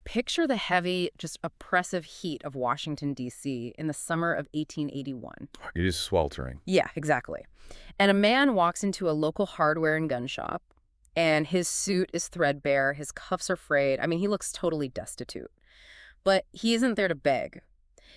picture the heavy, just oppressive heat of Washington, D.C. in the summer of 1881. It is sweltering. Yeah, exactly. And a man walks into a local hardware and gun shop, and his suit is threadbare, his cuffs are frayed. I mean, he looks totally destitute. But he isn't there to beg.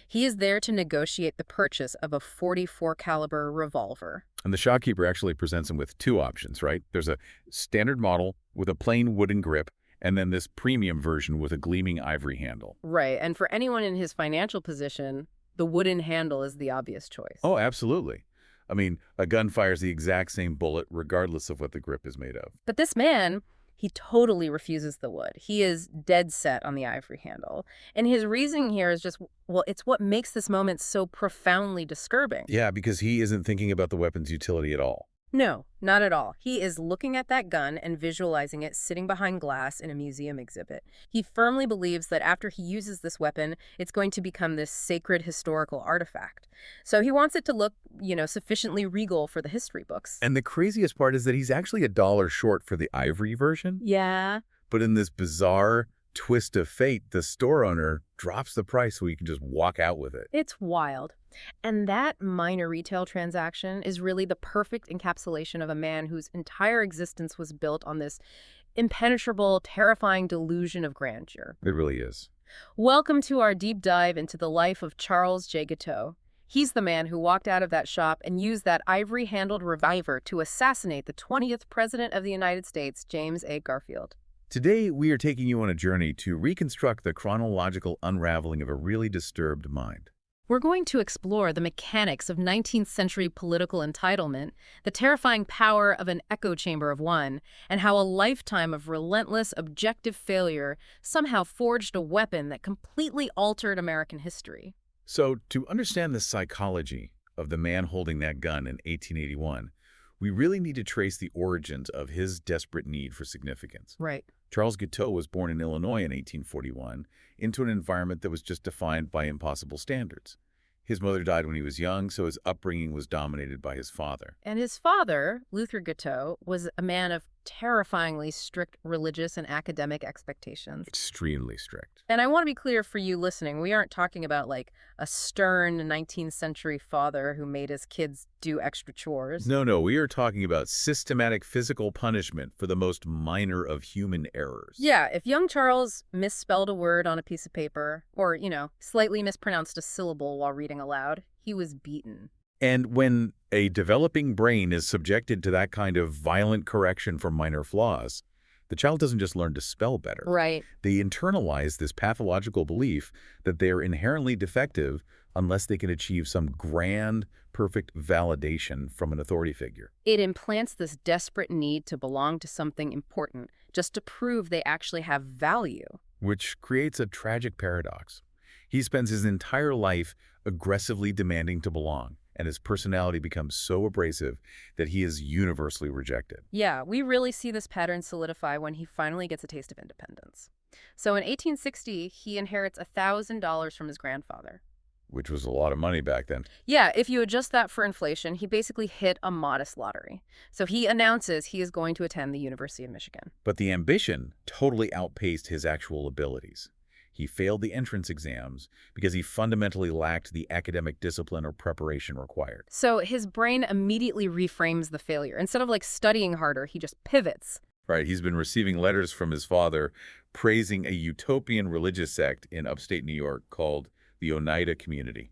He is there to negotiate the purchase of a .44 caliber revolver. And the shopkeeper actually presents him with two options, right? There's a standard model with a plain wooden grip, and then this premium version with a gleaming ivory handle. Right, and for anyone in his financial position, the wooden handle is the obvious choice. Oh, absolutely. I mean, a gun fires the exact same bullet regardless of what the grip is made of. But this man, he totally refuses the wood. He is dead set on the ivory handle. And his reasoning here is just, well, it's what makes this moment so profoundly disturbing. Yeah, because he isn't thinking about the weapon's utility at all. No, not at all. He is looking at that gun and visualizing it sitting behind glass in a museum exhibit. He firmly believes that after he uses this weapon, it's going to become this sacred historical artifact. So he wants it to look, sufficiently regal for the history books. And the craziest part is that he's actually $1 short for the ivory version. Yeah. But in this bizarre twist of fate, the store owner drops the price so he can just walk out with it. It's wild. And that minor retail transaction is really the perfect encapsulation of a man whose entire existence was built on this impenetrable, terrifying delusion of grandeur. It really is. Welcome to our deep dive into the life of Charles Guiteau. He's the man who walked out of that shop and used that ivory-handled revolver to assassinate the 20th President of the United States, James A. Garfield. Today, we are taking you on a journey to reconstruct the chronological unraveling of a really disturbed mind. We're going to explore the mechanics of 19th century political entitlement, the terrifying power of an echo chamber of one, and how a lifetime of relentless, objective failure somehow forged a weapon that completely altered American history. So, to understand the psychology of the man holding that gun in 1881, we really need to trace the origins of his desperate need for significance. Right. Charles Guiteau was born in Illinois in 1841 into an environment that was just defined by impossible standards. His mother died when he was young, so his upbringing was dominated by his father. And his father, Luther Guiteau, was a man of terrifyingly strict religious and academic expectations. Extremely strict. And I want to be clear for you listening, we aren't talking about like a stern 19th century father who made his kids do extra chores. No, we are talking about systematic physical punishment for the most minor of human errors. Yeah, if young Charles misspelled a word on a piece of paper or, slightly mispronounced a syllable while reading aloud, he was beaten. And when a developing brain is subjected to that kind of violent correction for minor flaws, the child doesn't just learn to spell better. Right. They internalize this pathological belief that they are inherently defective unless they can achieve some grand, perfect validation from an authority figure. It implants this desperate need to belong to something important, just to prove they actually have value. Which creates a tragic paradox. He spends his entire life aggressively demanding to belong, and his personality becomes so abrasive that he is universally rejected. Yeah, we really see this pattern solidify when he finally gets a taste of independence. So in 1860, he inherits $1,000 from his grandfather. Which was a lot of money back then. Yeah, if you adjust that for inflation, he basically hit a modest lottery. So he announces he is going to attend the University of Michigan. But the ambition totally outpaced his actual abilities. He failed the entrance exams because he fundamentally lacked the academic discipline or preparation required. So his brain immediately reframes the failure. Instead of studying harder, he just pivots. Right, he's been receiving letters from his father praising a utopian religious sect in upstate New York called the Oneida community.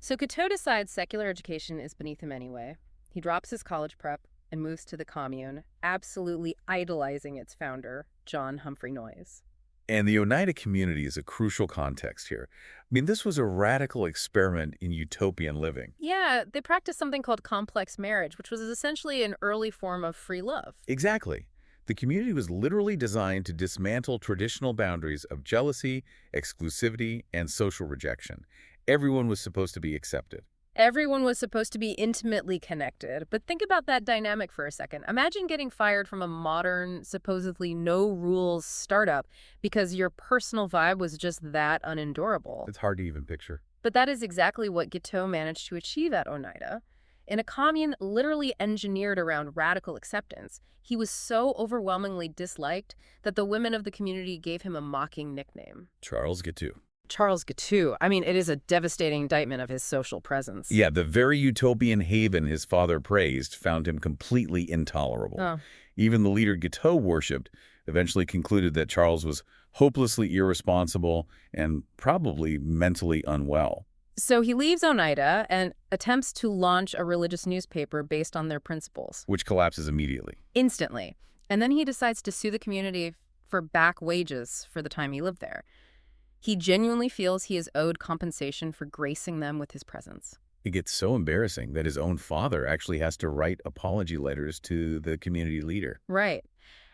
So Guiteau decides secular education is beneath him anyway. He drops his college prep and moves to the commune, absolutely idolizing its founder, John Humphrey Noyes. And the Oneida community is a crucial context here. I mean, this was a radical experiment in utopian living. Yeah, they practiced something called complex marriage, which was essentially an early form of free love. Exactly. The community was literally designed to dismantle traditional boundaries of jealousy, exclusivity, and social rejection. Everyone was supposed to be accepted. Everyone was supposed to be intimately connected. But think about that dynamic for a second. Imagine getting fired from a modern, supposedly no-rules startup because your personal vibe was just that unendurable. It's hard to even picture. But that is exactly what Guiteau managed to achieve at Oneida. In a commune literally engineered around radical acceptance, he was so overwhelmingly disliked that the women of the community gave him a mocking nickname. Charles Guiteau. Charles Guiteau. I mean, it is a devastating indictment of his social presence. Yeah, the very utopian haven his father praised found him completely intolerable. Oh. Even the leader Guiteau worshipped eventually concluded that Charles was hopelessly irresponsible and probably mentally unwell. So he leaves Oneida and attempts to launch a religious newspaper based on their principles. Which collapses immediately. Instantly. And then he decides to sue the community for back wages for the time he lived there. He genuinely feels he is owed compensation for gracing them with his presence. It gets so embarrassing that his own father actually has to write apology letters to the community leader. Right.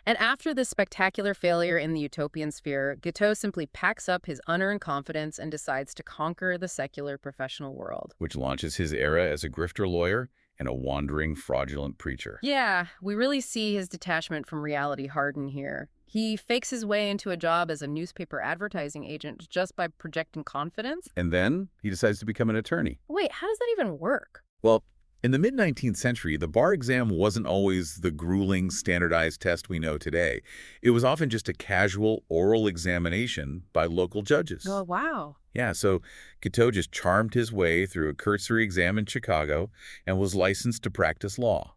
And after this spectacular failure in the utopian sphere, Guiteau simply packs up his unearned confidence and decides to conquer the secular professional world. Which launches his era as a grifter lawyer and a wandering, fraudulent preacher. Yeah, we really see his detachment from reality harden here. He fakes his way into a job as a newspaper advertising agent just by projecting confidence. And then he decides to become an attorney. Wait, how does that even work? Well, in the mid-19th century, the bar exam wasn't always the grueling, standardized test we know today. It was often just a casual oral examination by local judges. Oh, wow. Yeah, so Guiteau just charmed his way through a cursory exam in Chicago and was licensed to practice law.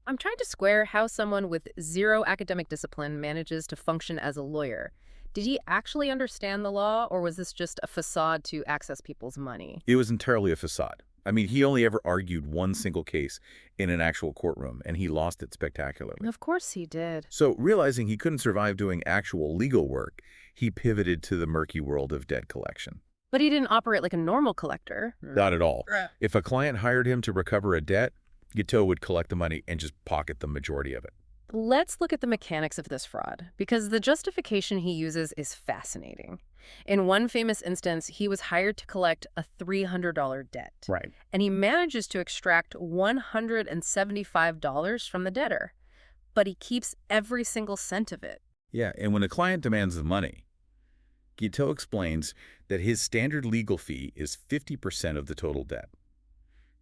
I'm trying to square how someone with zero academic discipline manages to function as a lawyer. Did he actually understand the law, or was this just a facade to access people's money? It was entirely a facade. I mean, he only ever argued one single case in an actual courtroom, and he lost it spectacularly. Of course he did. So, realizing he couldn't survive doing actual legal work, he pivoted to the murky world of debt collection. But he didn't operate like a normal collector. Not at all. If a client hired him to recover a debt, Guiteau would collect the money and just pocket the majority of it. Let's look at the mechanics of this fraud, because the justification he uses is fascinating. In one famous instance, he was hired to collect a $300 debt. Right. And he manages to extract $175 from the debtor. But he keeps every single cent of it. Yeah, and when a client demands the money, Guiteau explains that his standard legal fee is 50% of the total debt,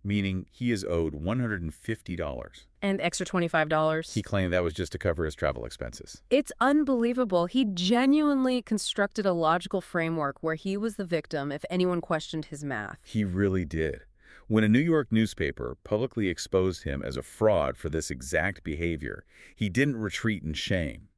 meaning he is owed $150. And extra $25. He claimed that was just to cover his travel expenses. It's unbelievable. He genuinely constructed a logical framework where he was the victim if anyone questioned his math. He really did. When a New York newspaper publicly exposed him as a fraud for this exact behavior, he didn't retreat in shame.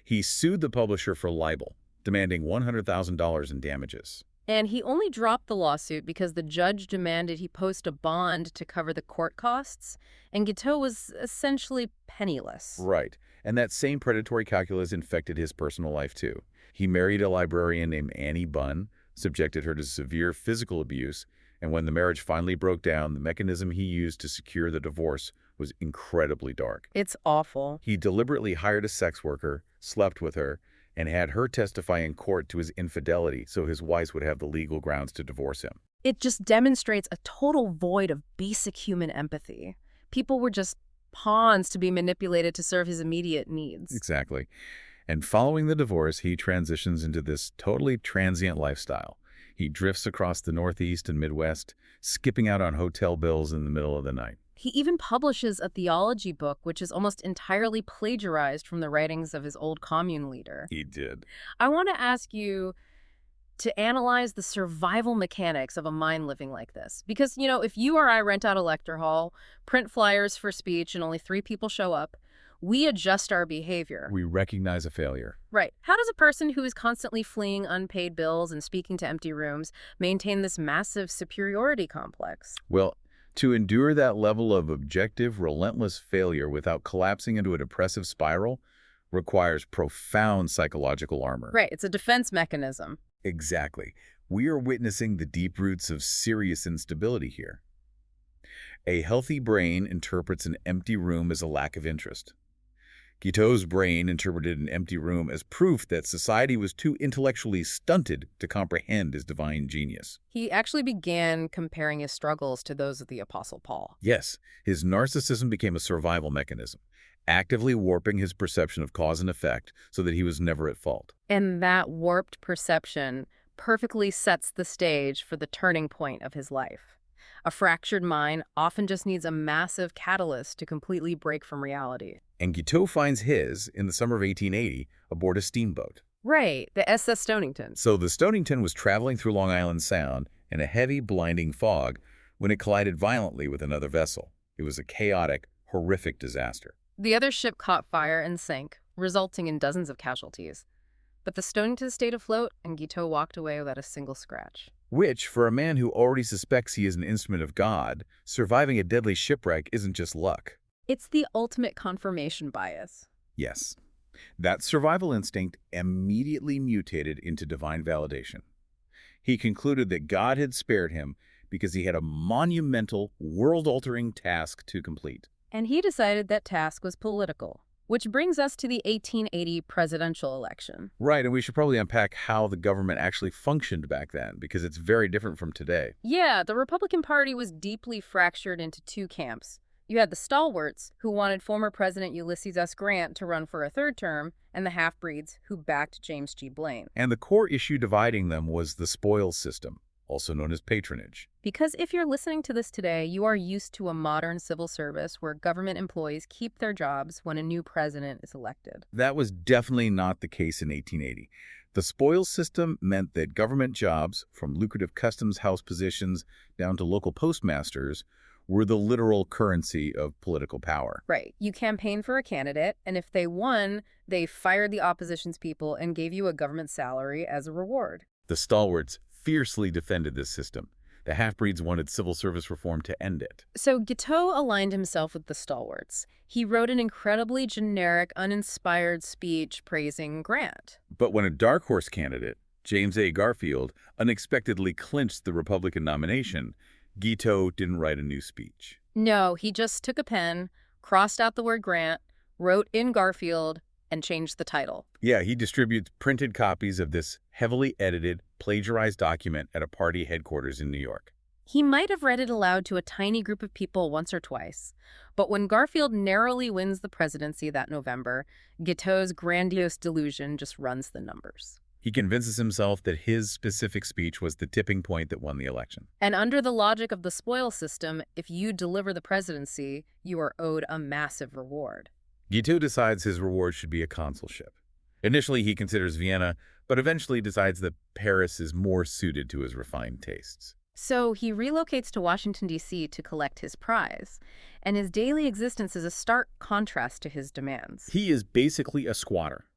He sued the publisher for libel, demanding $100,000 in damages. And he only dropped the lawsuit because the judge demanded he post a bond to cover the court costs, and Guiteau was essentially penniless. Right. And that same predatory calculus infected his personal life, too. He married a librarian named Annie Bunn, subjected her to severe physical abuse, and when the marriage finally broke down, the mechanism he used to secure the divorce was incredibly dark. It's awful. He deliberately hired a sex worker, slept with her, and had her testify in court to his infidelity so his wife would have the legal grounds to divorce him. It just demonstrates a total void of basic human empathy. People were just pawns to be manipulated to serve his immediate needs. Exactly. And following the divorce, he transitions into this totally transient lifestyle. He drifts across the Northeast and Midwest, skipping out on hotel bills in the middle of the night. He even publishes a theology book, which is almost entirely plagiarized from the writings of his old commune leader. He did. I want to ask you to analyze the survival mechanics of a mind living like this. Because, you know, if you or I rent out a lecture hall, print flyers for speech, and only 3 people show up, we adjust our behavior. We recognize a failure. Right. How does a person who is constantly fleeing unpaid bills and speaking to empty rooms maintain this massive superiority complex? Well, to endure that level of objective, relentless failure without collapsing into a depressive spiral requires profound psychological armor. Right. It's a defense mechanism. Exactly. We are witnessing the deep roots of serious instability here. A healthy brain interprets an empty room as a lack of interest. Guiteau's brain interpreted an empty room as proof that society was too intellectually stunted to comprehend his divine genius. He actually began comparing his struggles to those of the Apostle Paul. Yes, his narcissism became a survival mechanism, actively warping his perception of cause and effect so that he was never at fault. And that warped perception perfectly sets the stage for the turning point of his life. A fractured mind often just needs a massive catalyst to completely break from reality. And Guiteau finds his in the summer of 1880 aboard a steamboat. Right, the SS Stonington. So the Stonington was traveling through Long Island Sound in a heavy, blinding fog when it collided violently with another vessel. It was a chaotic, horrific disaster. The other ship caught fire and sank, resulting in dozens of casualties. But the Stonington stayed afloat, and Guiteau walked away without a single scratch. Which, for a man who already suspects he is an instrument of God, surviving a deadly shipwreck isn't just luck. It's the ultimate confirmation bias. Yes. That survival instinct immediately mutated into divine validation. He concluded that God had spared him because he had a monumental, world-altering task to complete. And he decided that task was political. Which brings us to the 1880 presidential election. Right, and we should probably unpack how the government actually functioned back then, because it's very different from today. Yeah, the Republican Party was deeply fractured into two camps. You had the stalwarts, who wanted former President Ulysses S. Grant to run for a third term, and the half-breeds, who backed James G. Blaine. And the core issue dividing them was the spoils system, also known as patronage. Because if you're listening to this today, you are used to a modern civil service where government employees keep their jobs when a new president is elected. That was definitely not the case in 1880. The spoils system meant that government jobs, from lucrative customs house positions down to local postmasters, were the literal currency of political power. Right. You campaigned for a candidate, and if they won, they fired the opposition's people and gave you a government salary as a reward. The stalwarts fiercely defended this system. The half-breeds wanted civil service reform to end it. So Guiteau aligned himself with the stalwarts. He wrote an incredibly generic, uninspired speech praising Grant. But when a dark horse candidate, James A. Garfield, unexpectedly clinched the Republican nomination, Guiteau didn't write a new speech. No, he just took a pen, crossed out the word Grant, wrote in Garfield, and changed the title. Yeah, he distributes printed copies of this heavily edited, plagiarized document at a party headquarters in New York. He might have read it aloud to a tiny group of people once or twice, but when Garfield narrowly wins the presidency that November, Guiteau's grandiose delusion just runs the numbers. He convinces himself that his specific speech was the tipping point that won the election. And under the logic of the spoils system, if you deliver the presidency, you are owed a massive reward. Guiteau decides his reward should be a consulship. Initially, he considers Vienna, but eventually decides that Paris is more suited to his refined tastes. So he relocates to Washington, D.C. to collect his prize, and his daily existence is a stark contrast to his demands. He is basically a squatter,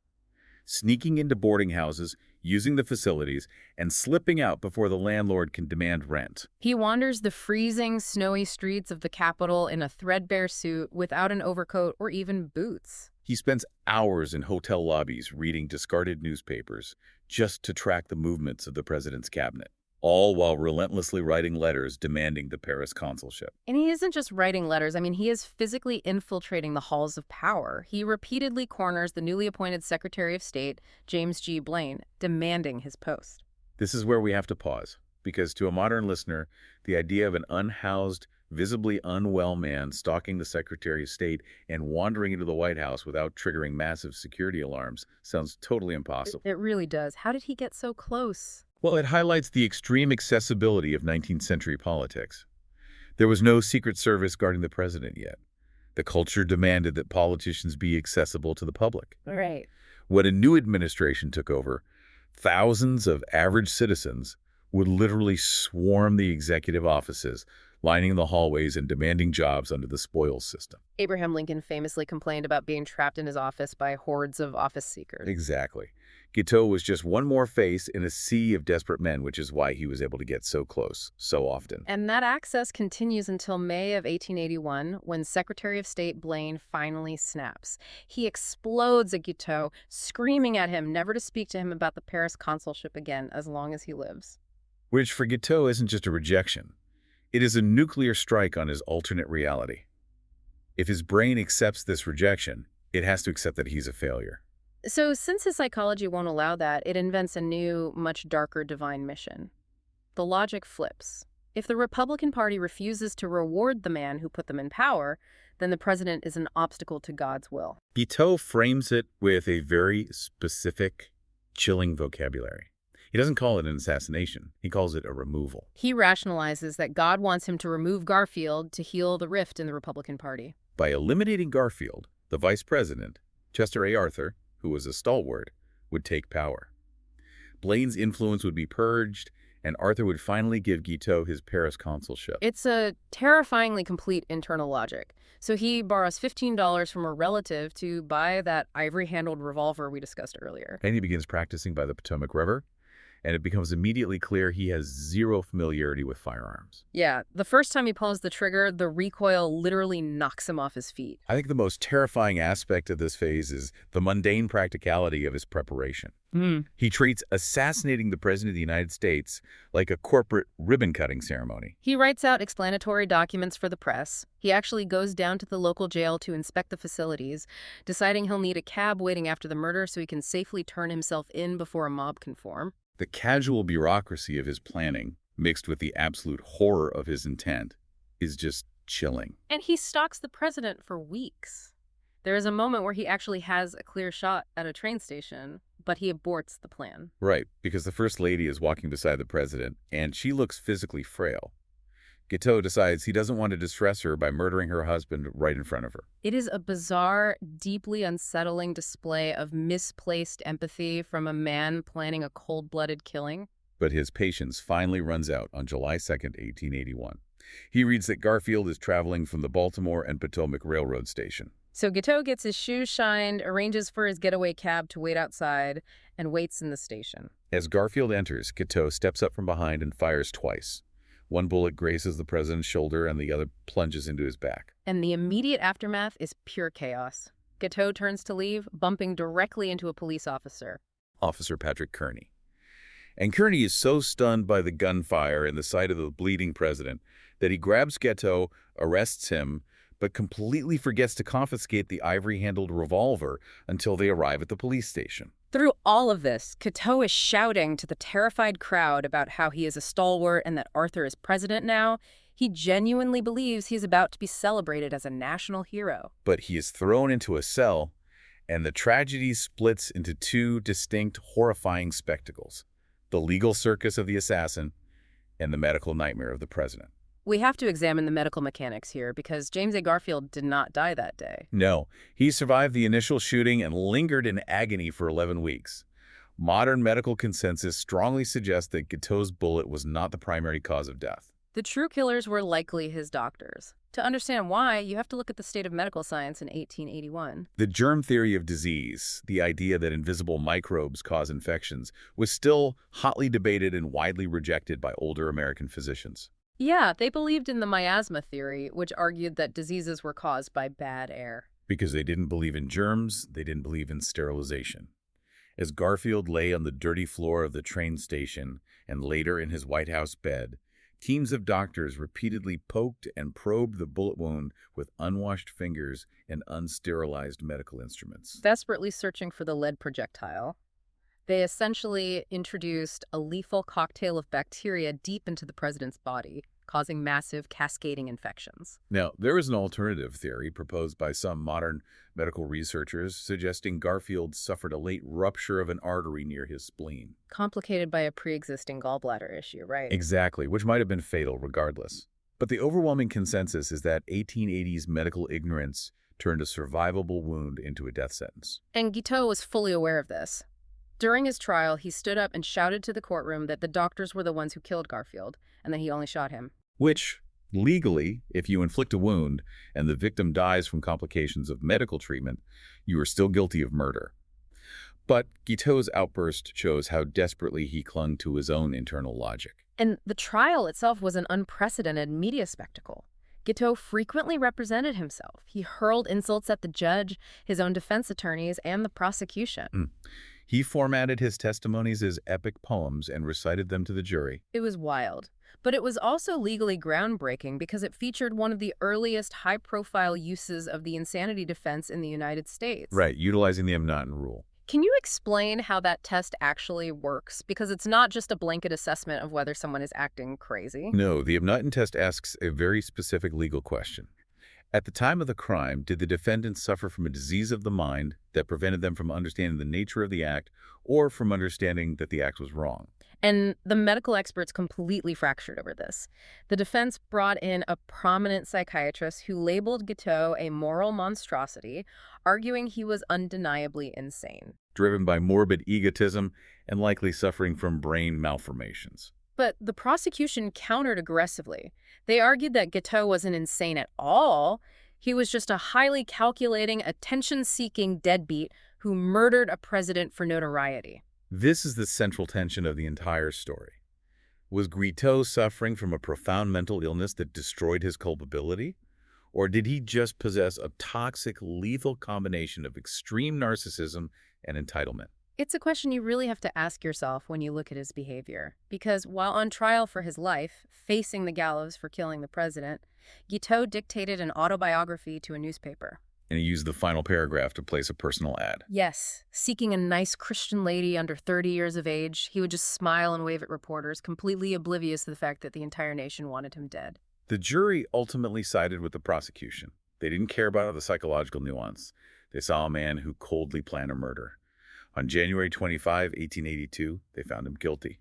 sneaking into boarding houses, using the facilities, and slipping out before the landlord can demand rent. He wanders the freezing, snowy streets of the capital in a threadbare suit without an overcoat or even boots. He spends hours in hotel lobbies reading discarded newspapers just to track the movements of the president's cabinet, all while relentlessly writing letters demanding the Paris consulship. And he isn't just writing letters. I mean, he is physically infiltrating the halls of power. He repeatedly corners the newly appointed Secretary of State, James G. Blaine, demanding his post. This is where we have to pause, because to a modern listener, the idea of an unhoused, visibly unwell man stalking the Secretary of State and wandering into the White House without triggering massive security alarms sounds totally impossible. It really does. How did he get so close? Well, it highlights the extreme accessibility of 19th century politics. There was no Secret Service guarding the president yet. The culture demanded that politicians be accessible to the public. Right. When a new administration took over, thousands of average citizens would literally swarm the executive offices, lining the hallways and demanding jobs under the spoils system. Abraham Lincoln famously complained about being trapped in his office by hordes of office seekers. Exactly. Guiteau was just one more face in a sea of desperate men, which is why he was able to get so close so often. And that access continues until May of 1881, when Secretary of State Blaine finally snaps. He explodes at Guiteau, screaming at him never to speak to him about the Paris consulship again as long as he lives. Which for Guiteau isn't just a rejection. It is a nuclear strike on his alternate reality. If his brain accepts this rejection, it has to accept that he's a failure. So since his psychology won't allow that, it invents a new, much darker divine mission. The logic flips. If the Republican Party refuses to reward the man who put them in power, then the president is an obstacle to God's will. Guiteau frames it with a very specific, chilling vocabulary. He doesn't call it an assassination. He calls it a removal. He rationalizes that God wants him to remove Garfield to heal the rift in the Republican Party. By eliminating Garfield, the vice president, Chester A. Arthur, who was a stalwart, would take power. Blaine's influence would be purged, and Arthur would finally give Guiteau his Paris consulship. It's a terrifyingly complete internal logic. So he borrows $15 from a relative to buy that ivory-handled revolver we discussed earlier. And he begins practicing by the Potomac River, and it becomes immediately clear he has zero familiarity with firearms. Yeah, the first time he pulls the trigger, the recoil literally knocks him off his feet. I think the most terrifying aspect of this phase is the mundane practicality of his preparation. He treats assassinating the President of the United States like a corporate ribbon-cutting ceremony. He writes out explanatory documents for the press. He actually goes down to the local jail to inspect the facilities, deciding he'll need a cab waiting after the murder so he can safely turn himself in before a mob can form. The casual bureaucracy of his planning, mixed with the absolute horror of his intent, is just chilling. And he stalks the president for weeks. There is a moment where he actually has a clear shot at a train station, but he aborts the plan. Right, because the First Lady is walking beside the president, and she looks physically frail. Guiteau decides he doesn't want to distress her by murdering her husband right in front of her. It is a bizarre, deeply unsettling display of misplaced empathy from a man planning a cold-blooded killing. But his patience finally runs out on July 2nd, 1881. He reads that Garfield is traveling from the Baltimore and Potomac Railroad Station. So Guiteau gets his shoes shined, arranges for his getaway cab to wait outside, and waits in the station. As Garfield enters, Guiteau steps up from behind and fires twice. One bullet grazes the president's shoulder and the other plunges into his back. And the immediate aftermath is pure chaos. Guiteau turns to leave, bumping directly into a police officer. Officer Patrick Kearney. And Kearney is so stunned by the gunfire and the sight of the bleeding president that he grabs Guiteau, arrests him, but completely forgets to confiscate the ivory-handled revolver until they arrive at the police station. Through all of this, Guiteau is shouting to the terrified crowd about how he is a stalwart and that Arthur is president now. He genuinely believes he's about to be celebrated as a national hero. But he is thrown into a cell, and the tragedy splits into two distinct, horrifying spectacles: the legal circus of the assassin and the medical nightmare of the president. We have to examine the medical mechanics here because James A. Garfield did not die that day. No, he survived the initial shooting and lingered in agony for 11 weeks. Modern medical consensus strongly suggests that Guiteau's bullet was not the primary cause of death. The true killers were likely his doctors. To understand why, you have to look at the state of medical science in 1881. The germ theory of disease, the idea that invisible microbes cause infections, was still hotly debated and widely rejected by older American physicians. Yeah, they believed in the miasma theory, which argued that diseases were caused by bad air. Because they didn't believe in germs, they didn't believe in sterilization. As Garfield lay on the dirty floor of the train station and later in his White House bed, teams of doctors repeatedly poked and probed the bullet wound with unwashed fingers and unsterilized medical instruments. Desperately searching for the lead projectile, they essentially introduced a lethal cocktail of bacteria deep into the president's body, causing massive cascading infections. Now, there is an alternative theory proposed by some modern medical researchers suggesting Garfield suffered a late rupture of an artery near his spleen. Complicated by a pre-existing gallbladder issue, right? Exactly, which might have been fatal regardless. But the overwhelming consensus is that 1880s medical ignorance turned a survivable wound into a death sentence. And Guiteau was fully aware of this. During his trial, he stood up and shouted to the courtroom that the doctors were the ones who killed Garfield, and that he only shot him. Which, legally, if you inflict a wound and the victim dies from complications of medical treatment, you are still guilty of murder. But Guiteau's outburst shows how desperately he clung to his own internal logic. And the trial itself was an unprecedented media spectacle. Guiteau frequently represented himself. He hurled insults at the judge, his own defense attorneys, and the prosecution. He formatted his testimonies as epic poems and recited them to the jury. It was wild. But it was also legally groundbreaking because it featured one of the earliest high-profile uses of the insanity defense in the United States. Right, utilizing the M'Naghten rule. Can you explain how that test actually works? Because it's not just a blanket assessment of whether someone is acting crazy. No, the M'Naghten test asks a very specific legal question. At the time of the crime, did the defendants suffer from a disease of the mind that prevented them from understanding the nature of the act or from understanding that the act was wrong? And the medical experts completely fractured over this. The defense brought in a prominent psychiatrist who labeled Guiteau a moral monstrosity, arguing he was undeniably insane. Driven by morbid egotism and likely suffering from brain malformations. But the prosecution countered aggressively. They argued that Guiteau wasn't insane at all. He was just a highly calculating, attention-seeking deadbeat who murdered a president for notoriety. This is the central tension of the entire story. Was Guiteau suffering from a profound mental illness that destroyed his culpability? Or did he just possess a toxic, lethal combination of extreme narcissism and entitlement? It's a question you really have to ask yourself when you look at his behavior. Because while on trial for his life, facing the gallows for killing the president, Guiteau dictated an autobiography to a newspaper. And he used the final paragraph to place a personal ad. Yes, seeking a nice Christian lady under 30 years of age, he would just smile and wave at reporters, completely oblivious to the fact that the entire nation wanted him dead. The jury ultimately sided with the prosecution. They didn't care about the psychological nuance. They saw a man who coldly planned a murder. On January 25, 1882, they found him guilty.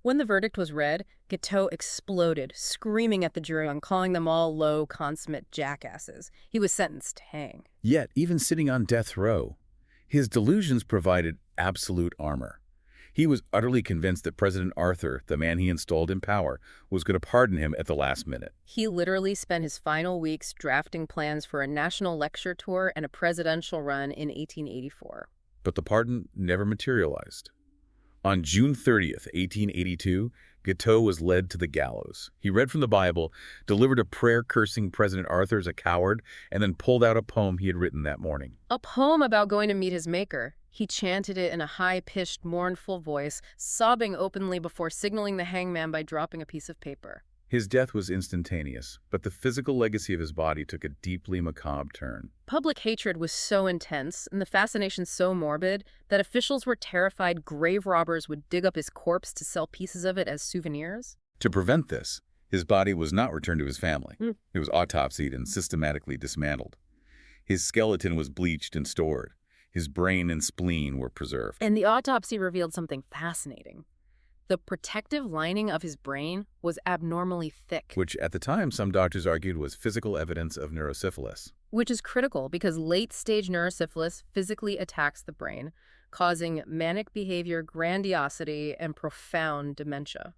When the verdict was read, Guiteau exploded, screaming at the jury and calling them all low, consummate jackasses. He was sentenced to hang. Yet, even sitting on death row, his delusions provided absolute armor. He was utterly convinced that President Arthur, the man he installed in power, was going to pardon him at the last minute. He literally spent his final weeks drafting plans for a national lecture tour and a presidential run in 1884. But the pardon never materialized. On June 30th, 1882, Guiteau was led to the gallows. He read from the Bible, delivered a prayer cursing President Arthur as a coward, and then pulled out a poem he had written that morning. A poem about going to meet his maker. He chanted it in a high-pitched, mournful voice, sobbing openly before signaling the hangman by dropping a piece of paper. His death was instantaneous, but the physical legacy of his body took a deeply macabre turn. Public hatred was so intense and the fascination so morbid that officials were terrified grave robbers would dig up his corpse to sell pieces of it as souvenirs. To prevent this, his body was not returned to his family. It was autopsied and systematically dismantled. His skeleton was bleached and stored. His brain and spleen were preserved. And the autopsy revealed something fascinating. The protective lining of his brain was abnormally thick. Which, at the time, some doctors argued was physical evidence of neurosyphilis. Which is critical because late-stage neurosyphilis physically attacks the brain, causing manic behavior, grandiosity, and profound dementia.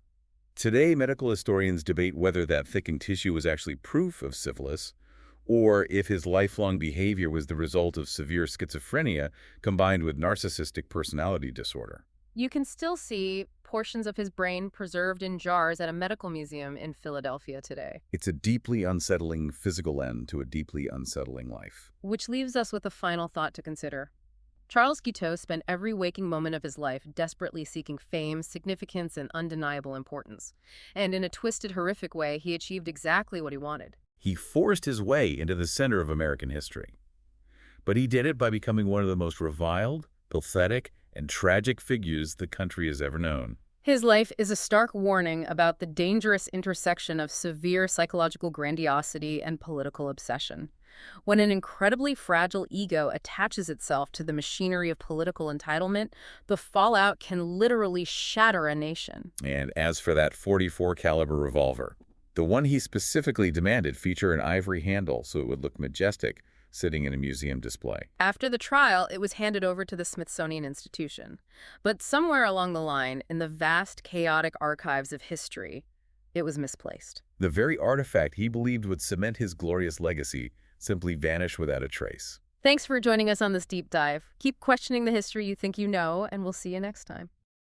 Today, medical historians debate whether that thickened tissue was actually proof of syphilis, or if his lifelong behavior was the result of severe schizophrenia combined with narcissistic personality disorder. You can still see portions of his brain preserved in jars at a medical museum in Philadelphia today. It's a deeply unsettling physical end to a deeply unsettling life. Which leaves us with a final thought to consider. Charles Guiteau spent every waking moment of his life desperately seeking fame, significance, and undeniable importance. And in a twisted, horrific way, he achieved exactly what he wanted. He forced his way into the center of American history. But he did it by becoming one of the most reviled, pathetic, and tragic figures the country has ever known. His life is a stark warning about the dangerous intersection of severe psychological grandiosity and political obsession. When an incredibly fragile ego attaches itself to the machinery of political entitlement, the fallout can literally shatter a nation. And as for that .44 caliber revolver, the one he specifically demanded feature an ivory handle so it would look majestic, sitting in a museum display. After the trial, it was handed over to the Smithsonian Institution. But somewhere along the line, in the vast, chaotic archives of history, it was misplaced. The very artifact he believed would cement his glorious legacy simply vanished without a trace. Thanks for joining us on this deep dive. Keep questioning the history you think you know, and we'll see you next time.